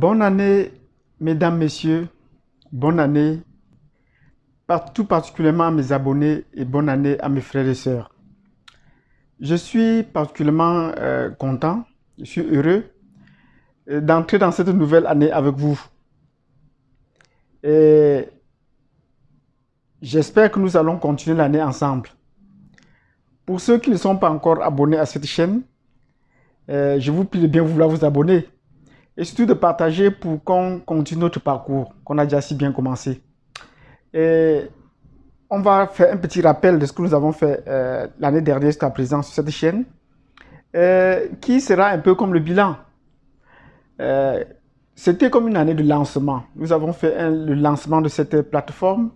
Bonne année, mesdames, messieurs. Bonne année, tout particulièrement à mes abonnés et bonne année à mes frères et sœurs. Je suis particulièrement content, je suis heureux d'entrer dans cette nouvelle année avec vous. Et j'espère que nous allons continuer l'année ensemble. Pour ceux qui ne sont pas encore abonnés à cette chaîne, je vous prie de bien vouloir vous abonner. Et surtout de partager pour qu'on continue notre parcours, qu'on a déjà si bien commencé. Et on va faire un petit rappel de ce que nous avons fait l'année dernière jusqu'à présent sur cette chaîne, qui sera un peu comme le bilan. C'était comme une année de lancement. Nous avons fait le lancement de cette plateforme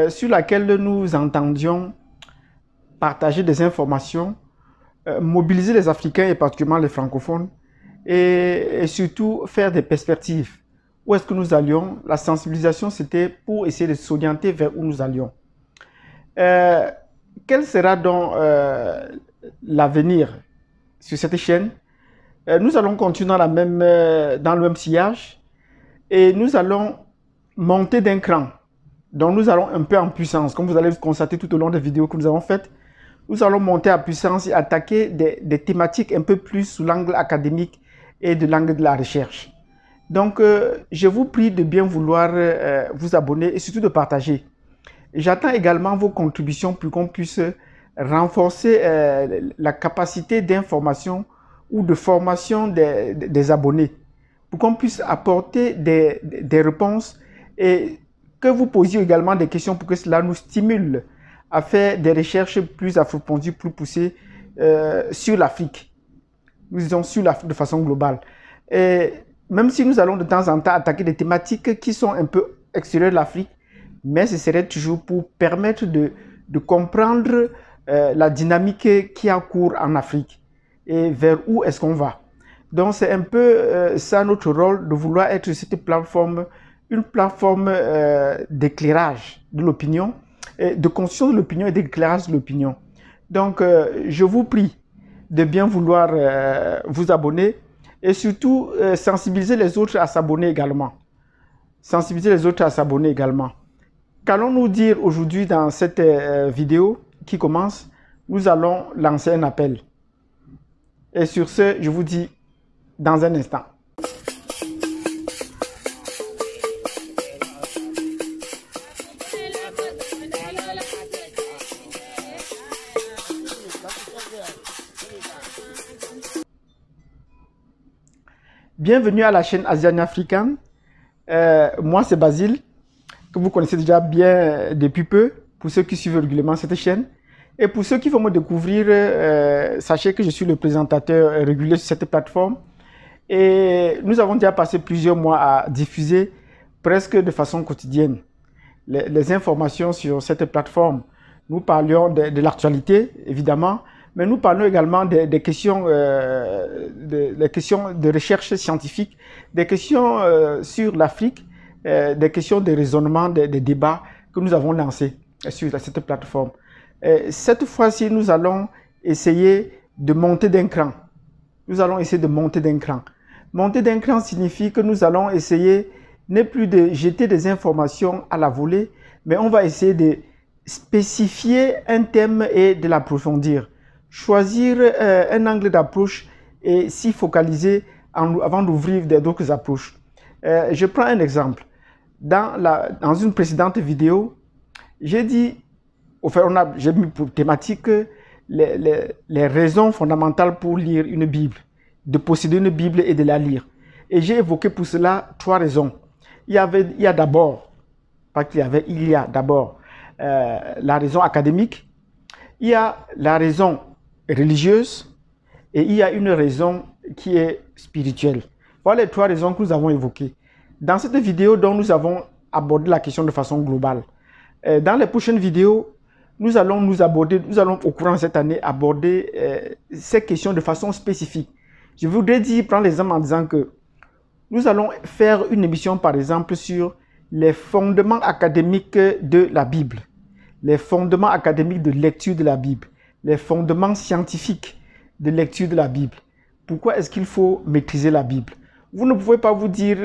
sur laquelle nous entendions partager des informations, mobiliser les Africains et particulièrement les francophones, et surtout faire des perspectives. Où est-ce que nous allions? La sensibilisation, c'était pour essayer de s'orienter vers où nous allions. Quel sera donc l'avenir sur cette chaîne? Nous allons continuer dans le même sillage et nous allons monter d'un cran. Donc nous allons un peu en puissance, comme vous allez le constater tout au long des vidéos que nous avons faites. Nous allons monter en puissance et attaquer des thématiques un peu plus sous l'angle académique et de l'angle de la recherche. Donc, je vous prie de bien vouloir vous abonner et surtout de partager. J'attends également vos contributions pour qu'on puisse renforcer la capacité d'information ou de formation des abonnés, pour qu'on puisse apporter des réponses et que vous posiez également des questions pour que cela nous stimule à faire des recherches plus approfondies, plus poussées sur l'Afrique. Nous disons sur l'Afrique de façon globale. Et même si nous allons de temps en temps attaquer des thématiques qui sont un peu extérieures de l'Afrique, mais ce serait toujours pour permettre de comprendre la dynamique qui a cours en Afrique et vers où est-ce qu'on va. Donc c'est un peu ça notre rôle, de vouloir être sur cette plateforme, une plateforme d'éclairage de l'opinion, de conscience de l'opinion et d'éclairage de l'opinion. Donc je vous prie de bien vouloir vous abonner et surtout sensibiliser les autres à s'abonner également. Sensibiliser les autres à s'abonner également. Qu'allons-nous dire aujourd'hui dans cette vidéo qui commence? Nous allons lancer un appel. Et sur ce, je vous dis dans un instant. Bienvenue à la chaîne Asian African. Moi, c'est Basile, que vous connaissez déjà bien depuis peu, pour ceux qui suivent régulièrement cette chaîne. Et pour ceux qui vont me découvrir, sachez que je suis le présentateur régulier sur cette plateforme. Et nous avons déjà passé plusieurs mois à diffuser presque de façon quotidienne les informations sur cette plateforme. Nous parlions de l'actualité, évidemment, mais nous parlons également des questions, questions de recherche scientifique, des questions sur l'Afrique, des questions de raisonnement, des débats que nous avons lancés sur cette plateforme. Cette fois-ci, nous allons essayer de monter d'un cran. Nous allons essayer de monter d'un cran. Monter d'un cran signifie que nous allons essayer, non plus de jeter des informations à la volée, mais on va essayer de spécifier un thème et de l'approfondir. Choisir un angle d'approche et s'y focaliser avant d'ouvrir d'autres approches. Je prends un exemple. Dans une précédente vidéo, j'ai dit, j'ai mis pour thématique les raisons fondamentales pour lire une Bible, de posséder une Bible et de la lire. Et j'ai évoqué pour cela 3 raisons. Il y a d'abord la raison académique, il y a la raison religieuse et il y a une raison qui est spirituelle. Voilà les 3 raisons que nous avons évoquées. Dans cette vidéo, dont nous avons abordé la question de façon globale. Dans les prochaines vidéos, nous allons au courant de cette année aborder ces questions de façon spécifique. Je voudrais prendre l'exemple en disant que nous allons faire une émission par exemple sur les fondements académiques de la Bible, les fondements académiques de lecture de la Bible, les fondements scientifiques de lecture de la Bible. Pourquoi est-ce qu'il faut maîtriser la Bible? Vous ne pouvez pas vous dire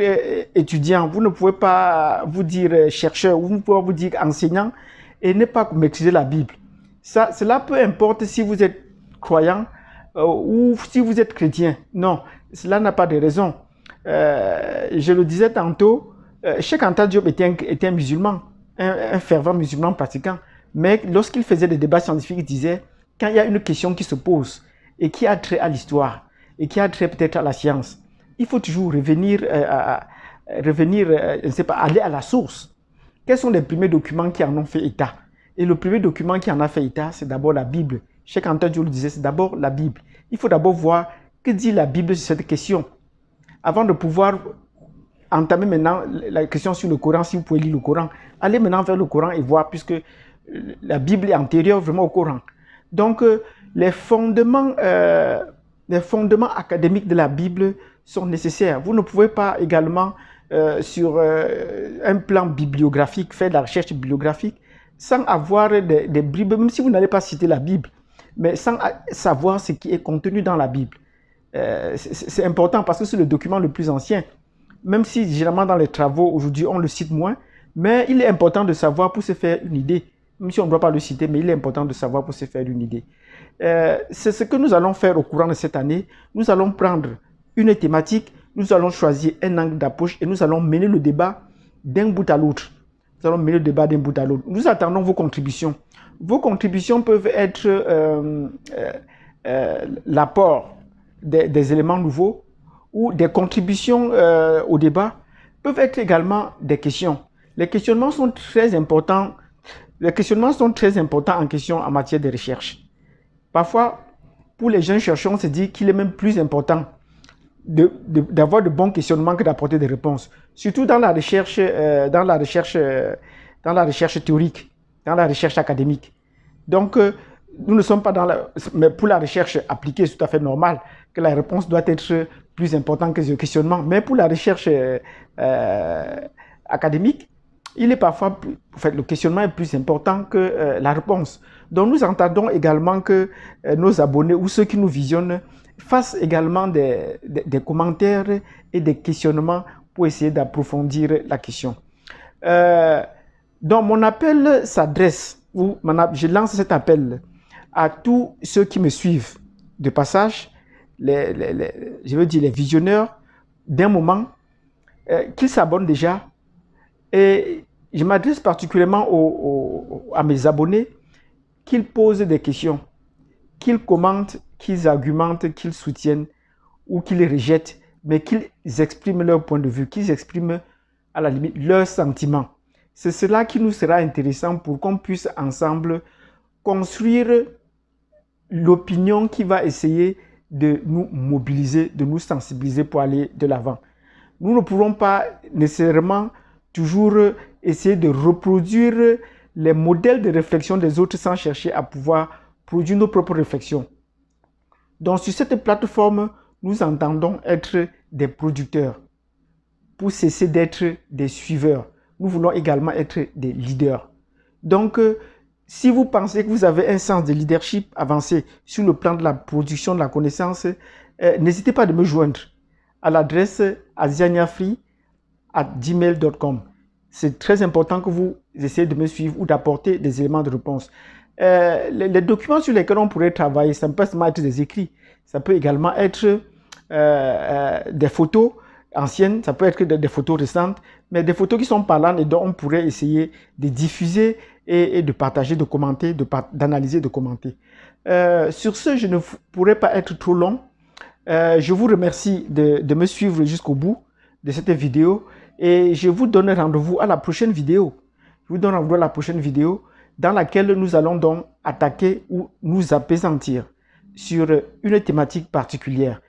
étudiant, vous ne pouvez pas vous dire chercheur, vous ne pouvez pas vous dire enseignant et ne pas maîtriser la Bible. Cela peu importe si vous êtes croyant ou si vous êtes chrétien. Non, cela n'a pas de raison. Je le disais tantôt, Cheikh Anta Diop était un musulman, un fervent musulman pratiquant. Mais lorsqu'il faisait des débats scientifiques, il disait, quand il y a une question qui se pose et qui a trait à l'histoire et qui a trait peut-être à la science, il faut toujours revenir, je ne sais pas, aller à la source. Quels sont les premiers documents qui en ont fait état? Et le premier document qui en a fait état, c'est d'abord la Bible. Cheikh Anta Diop le disait, c'est d'abord la Bible. Il faut d'abord voir que dit la Bible sur cette question. Avant de pouvoir entamer maintenant la question sur le Coran, si vous pouvez lire le Coran, allez maintenant vers le Coran et voir, puisque la Bible est antérieure vraiment au Coran. Donc, les fondements académiques de la Bible sont nécessaires. Vous ne pouvez pas également, sur un plan bibliographique, faire de la recherche bibliographique sans avoir des bribes, même si vous n'allez pas citer la Bible, mais sans savoir ce qui est contenu dans la Bible. C'est important parce que c'est le document le plus ancien. Même si généralement dans les travaux aujourd'hui on le cite moins, mais il est important de savoir pour se faire une idée. Même si on ne doit pas le citer, mais il est important de savoir pour se faire une idée. C'est ce que nous allons faire au courant de cette année. Nous allons prendre une thématique, nous allons choisir un angle d'approche et nous allons mener le débat d'un bout à l'autre. Nous allons mener le débat d'un bout à l'autre. Nous attendons vos contributions. Vos contributions peuvent être l'apport des éléments nouveaux ou des contributions au débat, peuvent être également des questions. Les questionnements sont très importants. Les questionnements sont très importants en matière de recherche. Parfois, pour les jeunes chercheurs, on se dit qu'il est même plus important d'avoir de bons questionnements que d'apporter des réponses. Surtout dans la recherche théorique, dans la recherche académique. Donc, nous ne sommes pas dans la... Mais pour la recherche appliquée, c'est tout à fait normal que la réponse doit être plus importante que le questionnement. Mais pour la recherche académique, il est parfois... En fait, le questionnement est plus important que la réponse. Donc, nous entendons également que nos abonnés ou ceux qui nous visionnent fassent également des commentaires et des questionnements pour essayer d'approfondir la question. Donc, mon appel s'adresse, je lance cet appel à tous ceux qui me suivent de passage, je veux dire les visionneurs d'un moment, qu'ils s'abonnent déjà. Et je m'adresse particulièrement à mes abonnés, qu'ils posent des questions, qu'ils commentent, qu'ils argumentent, qu'ils soutiennent ou qu'ils rejettent, mais qu'ils expriment leur point de vue, qu'ils expriment à la limite leurs sentiments. C'est cela qui nous sera intéressant pour qu'on puisse ensemble construire l'opinion qui va essayer de nous mobiliser, de nous sensibiliser pour aller de l'avant. Nous ne pourrons pas nécessairement toujours essayer de reproduire les modèles de réflexion des autres sans chercher à pouvoir produire nos propres réflexions. Donc sur cette plateforme, nous entendons être des producteurs pour cesser d'être des suiveurs. Nous voulons également être des leaders. Donc, si vous pensez que vous avez un sens de leadership avancé sur le plan de la production de la connaissance, n'hésitez pas de me joindre à l'adresse asianiafree@gmail.com. C'est très important que vous essayez de me suivre ou d'apporter des éléments de réponse. Les documents sur lesquels on pourrait travailler, ça ne peut pas seulement être des écrits, ça peut également être des photos anciennes, ça peut être des photos récentes, mais des photos qui sont parlantes et dont on pourrait essayer de diffuser et de partager, de commenter, d'analyser, de commenter. Sur ce, je ne pourrais pas être trop long. Je vous remercie de me suivre jusqu'au bout de cette vidéo et je vous donne rendez-vous à la prochaine vidéo. Je vous donne rendez-vous à la prochaine vidéo dans laquelle nous allons donc attaquer ou nous apaisantir sur une thématique particulière.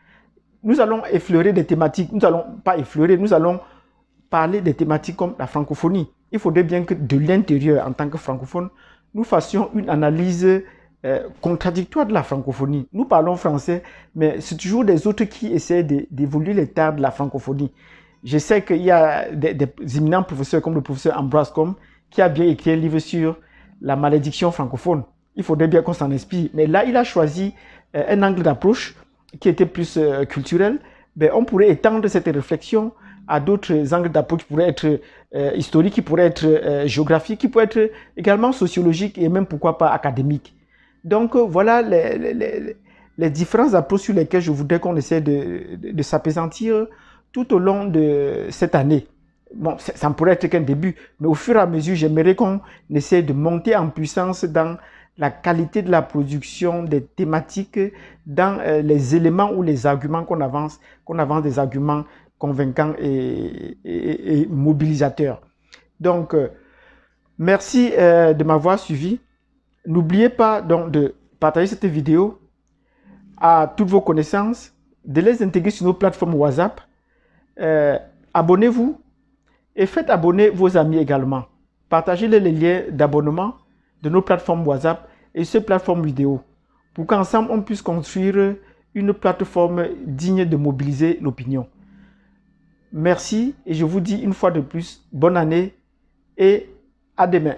Nous allons effleurer des thématiques, nous allons pas effleurer, nous allons parler des thématiques comme la francophonie. Il faudrait bien que de l'intérieur, en tant que francophone, nous fassions une analyse contradictoire de la francophonie. Nous parlons français, mais c'est toujours des autres qui essaient d'évoluer les terres de la francophonie. Je sais qu'il y a des éminents professeurs comme le professeur Ambroise Combe qui a bien écrit un livre sur la malédiction francophone. Il faudrait bien qu'on s'en inspire. Mais là, il a choisi un angle d'approche qui était plus culturel, ben, on pourrait étendre cette réflexion à d'autres angles d'approche qui pourraient être historiques, qui pourraient être géographiques, qui pourraient être également sociologiques et même pourquoi pas académiques. Donc voilà les différentes approches sur lesquelles je voudrais qu'on essaie de s'apaisantir tout au long de cette année. Bon, ça ne pourrait être qu'un début, mais au fur et à mesure, j'aimerais qu'on essaie de monter en puissance dans la qualité de la production des thématiques, dans les éléments ou les arguments qu'on avance des arguments convaincants et mobilisateurs. Donc, merci de m'avoir suivi. N'oubliez pas donc de partager cette vidéo à toutes vos connaissances, de les intégrer sur nos plateformes WhatsApp. Abonnez-vous et faites abonner vos amis également. Partagez les liens d'abonnement de nos plateformes WhatsApp et ces plateformes vidéo pour qu'ensemble on puisse construire une plateforme digne de mobiliser l'opinion. Merci et je vous dis une fois de plus, bonne année et à demain.